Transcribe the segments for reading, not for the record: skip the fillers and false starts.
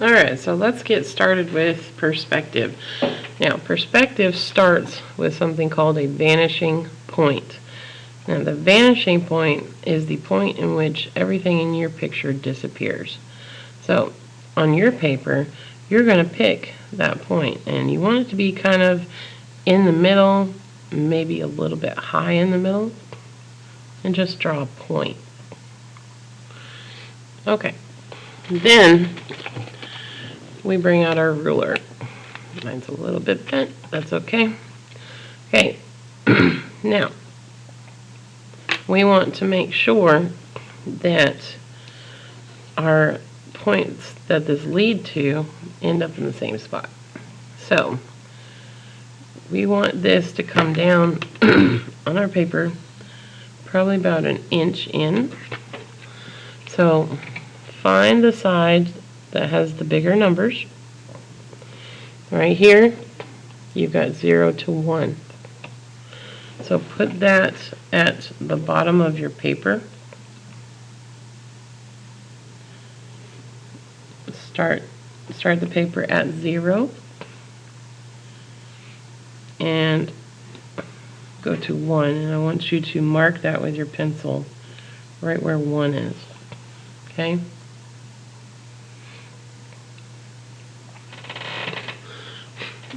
Alright, so let's get started with perspective. Now, perspective starts with something called a vanishing point. Now, the vanishing point is the point in which everything in your picture disappears. So, on your paper, you're going to pick that point, and you want it to be kind of in the middle, maybe a little bit high in the middle, and just draw a point. Okay, then we bring out our ruler. Mine's a little bit bent, that's okay. Okay, now we want to make sure that our points that this lead to end up in the same spot. So we want this to come down on our paper probably about 1 inch in. So find the side that has the bigger numbers. Right here, you've got 0 to 1. So put that at the bottom of your paper. Start the paper at 0 and go to 1, and I want you to mark that with your pencil right where 1 is. Okay?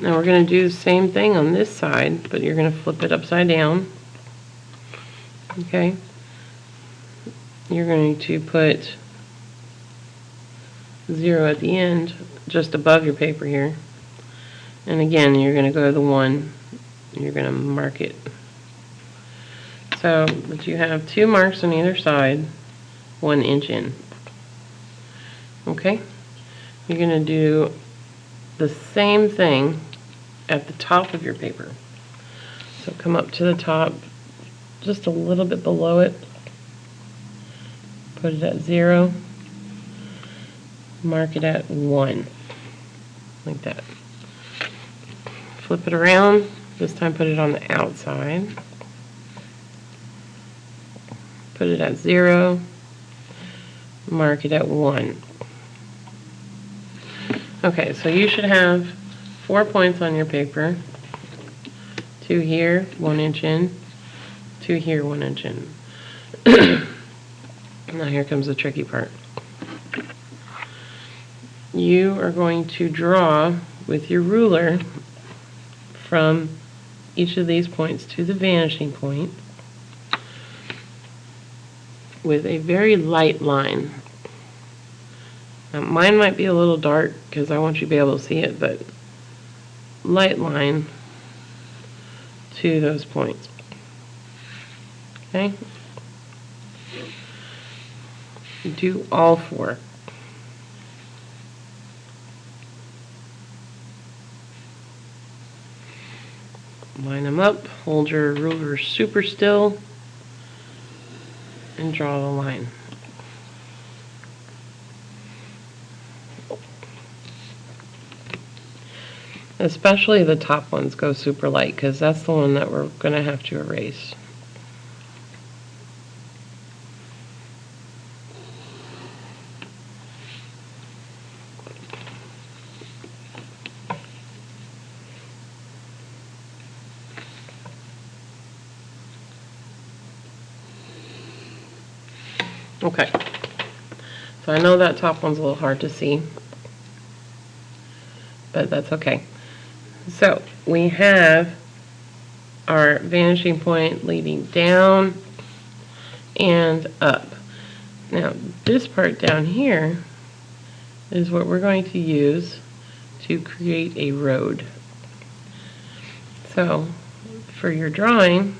Now we're going to do the same thing on this side, but you're going to flip it upside down. Okay? You're going to put 0 at the end, just above your paper here. And again, you're going to go to the 1, and you're going to mark it. So that you have 2 marks on either side, 1 inch in. Okay? You're going to do the same thing at the top of your paper. So come up to the top, just a little bit below it, put it at 0, mark it at 1, like that. Flip it around, this time put it on the outside, put it at 0, mark it at 1. Okay, so you should have 4 points on your paper. 2 here, 1 inch in. 2 here, 1 inch in. Now here comes the tricky part. You are going to draw with your ruler from each of these points to the vanishing point with a very light line. Now, mine might be a little dark because I want you to be able to see it, but light line to those points. Okay? Do all 4. Line them up, hold your ruler super still, and draw the line. Especially the top ones go super light because that's the one that we're going to have to erase. Okay, so I know that top one's a little hard to see, but that's okay. So we have our vanishing point leading down and up. Now this part down here is what we're going to use to create a road. So for your drawing,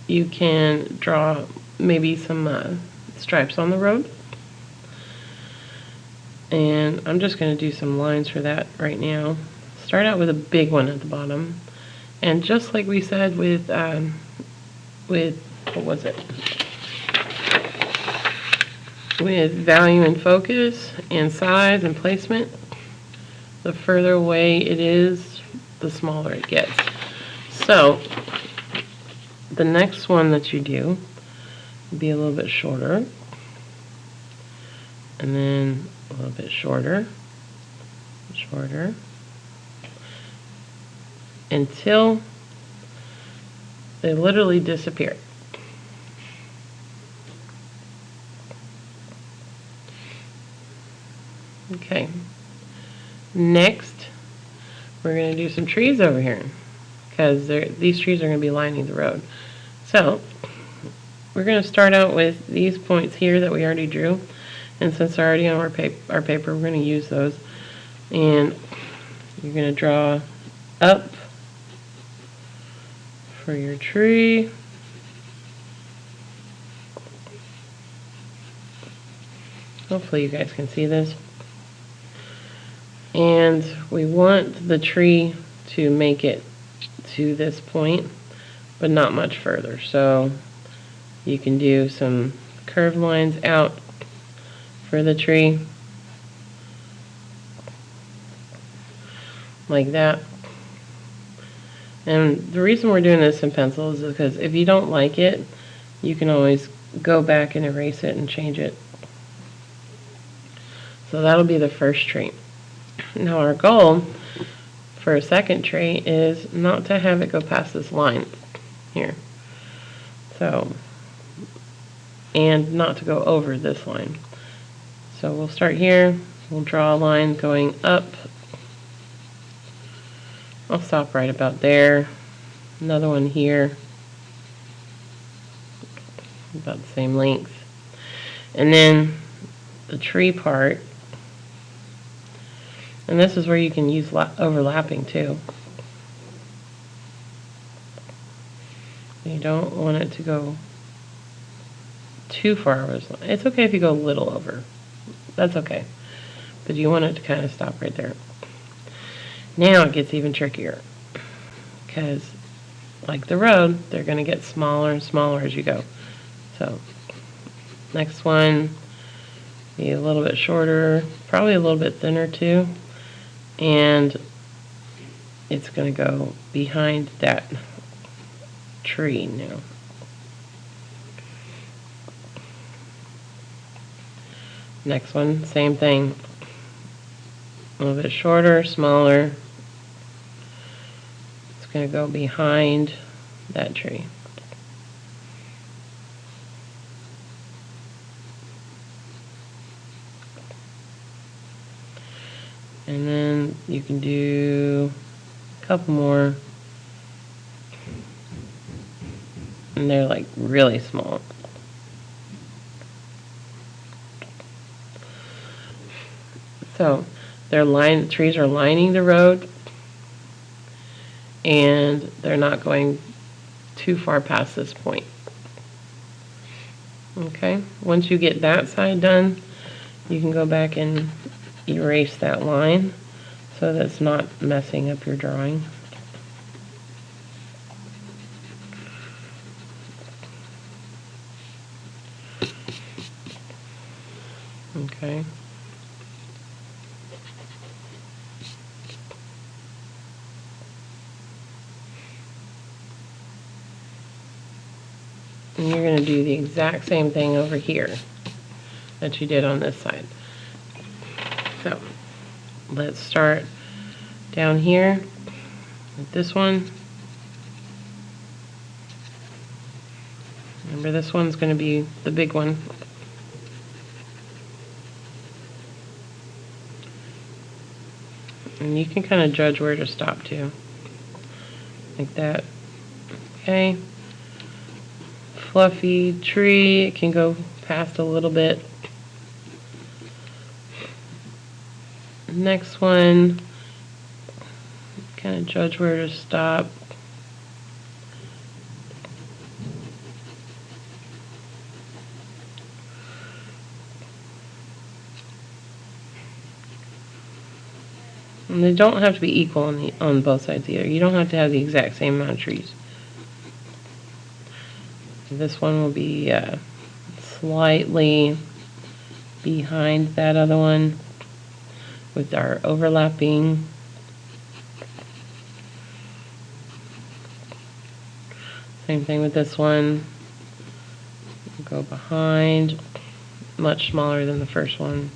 you can draw maybe some stripes on the road. And I'm just going to do some lines for that right now. Start out with a big one at the bottom. And just like we said with what was it? With value and focus and size and placement, the further away it is, the smaller it gets. So the next one that you do will be a little bit shorter, and then a little bit shorter, shorter, until they literally disappear. Okay. Next, we're going to do some trees over here, because these trees are going to be lining the road. So, we're going to start out with these points here that we already drew. And since they're already on our paper, we're going to use those. And you're going to draw up for your tree. Hopefully you guys can see this. And we want the tree to make it to this point, but not much further. So you can do some curved lines out for the tree, like that. And the reason we're doing this in pencil is because if you don't like it, you can always go back and erase it and change it. So that'll be the first tree. Now our goal for a second tree is not to have it go past this line here. So, and not to go over this line. So we'll start here. We'll draw a line going up. I'll stop right about there. Another one here, about the same length. And then the tree part, and this is where you can use overlapping too. You don't want it to go too far over. It's okay if you go a little over. That's okay. But you want it to kind of stop right there. Now it gets even trickier, because like the road, they're going to get smaller and smaller as you go. So next one, be a little bit shorter, probably a little bit thinner too, and it's going to go behind that tree now. Next one, same thing, a little bit shorter, smaller. It's going to go behind that tree. And then you can do a couple more, and they're like really small. So the trees are lining the road, and they're not going too far past this point. Okay, once you get that side done, you can go back and erase that line so that it's not messing up your drawing. Okay. And you're going to do the exact same thing over here that you did on this side. So let's start down here with this one. Remember, this one's going to be the big one. And you can kind of judge where to stop to, like that. Okay. Fluffy tree, it can go past a little bit. Next one, kind of judge where to stop. And they don't have to be equal on both sides either. You don't have to have the exact same amount of trees. This one will be slightly behind that other one with our overlapping. Same thing with this one. Go behind, much smaller than the first one.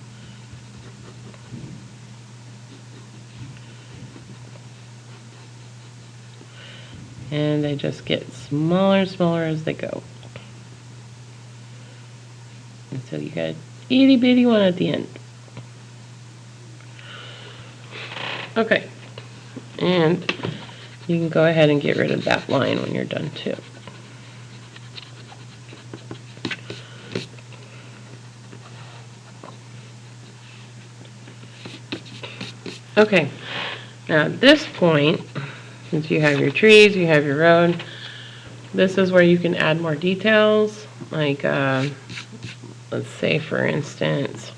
And they just get smaller and smaller as they go. And so you got a itty bitty one at the end. Okay, and you can go ahead and get rid of that line when you're done too. Okay, now at this point, since you have your trees, you have your road, this is where you can add more details, like let's say for instance,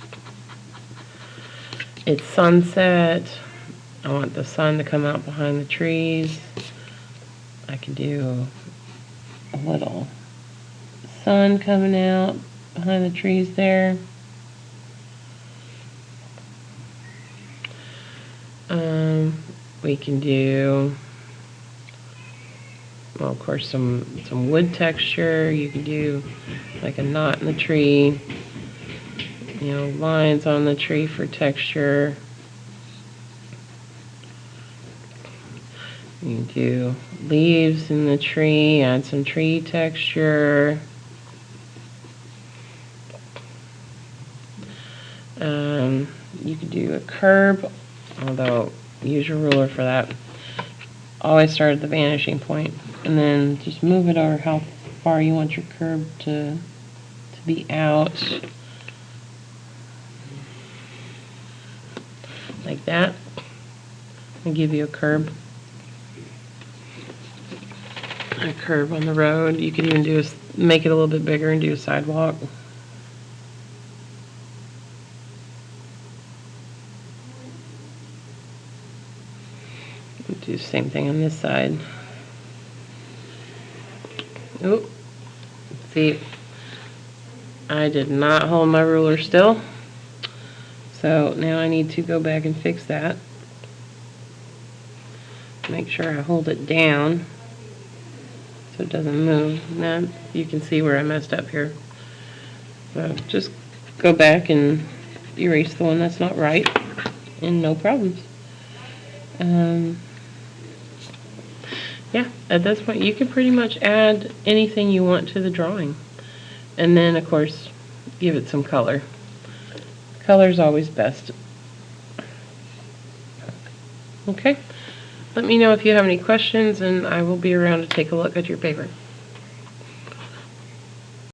it's sunset. I want the sun to come out behind the trees. I can do a little sun coming out behind the trees there. We can do, well, of course, some wood texture. You can do like a knot in the tree, you know, lines on the tree for texture. You can do leaves in the tree, add some tree texture. You could do a curb, although use your ruler for that. Always start at the vanishing point, and then just move it over how far you want your curb to be out. Like that. I'll give you a curb. A curb on the road. You could even do make it a little bit bigger and do a sidewalk. Do the same thing on this side. Oop. See, I did not hold my ruler still. So now I need to go back and fix that. Make sure I hold it down so it doesn't move. Now you can see where I messed up here. So just go back and erase the one that's not right, and no problems. Yeah, at this point you can pretty much add anything you want to the drawing. And then, of course, give it some color. Color's always best. Okay, let me know if you have any questions, and I will be around to take a look at your paper.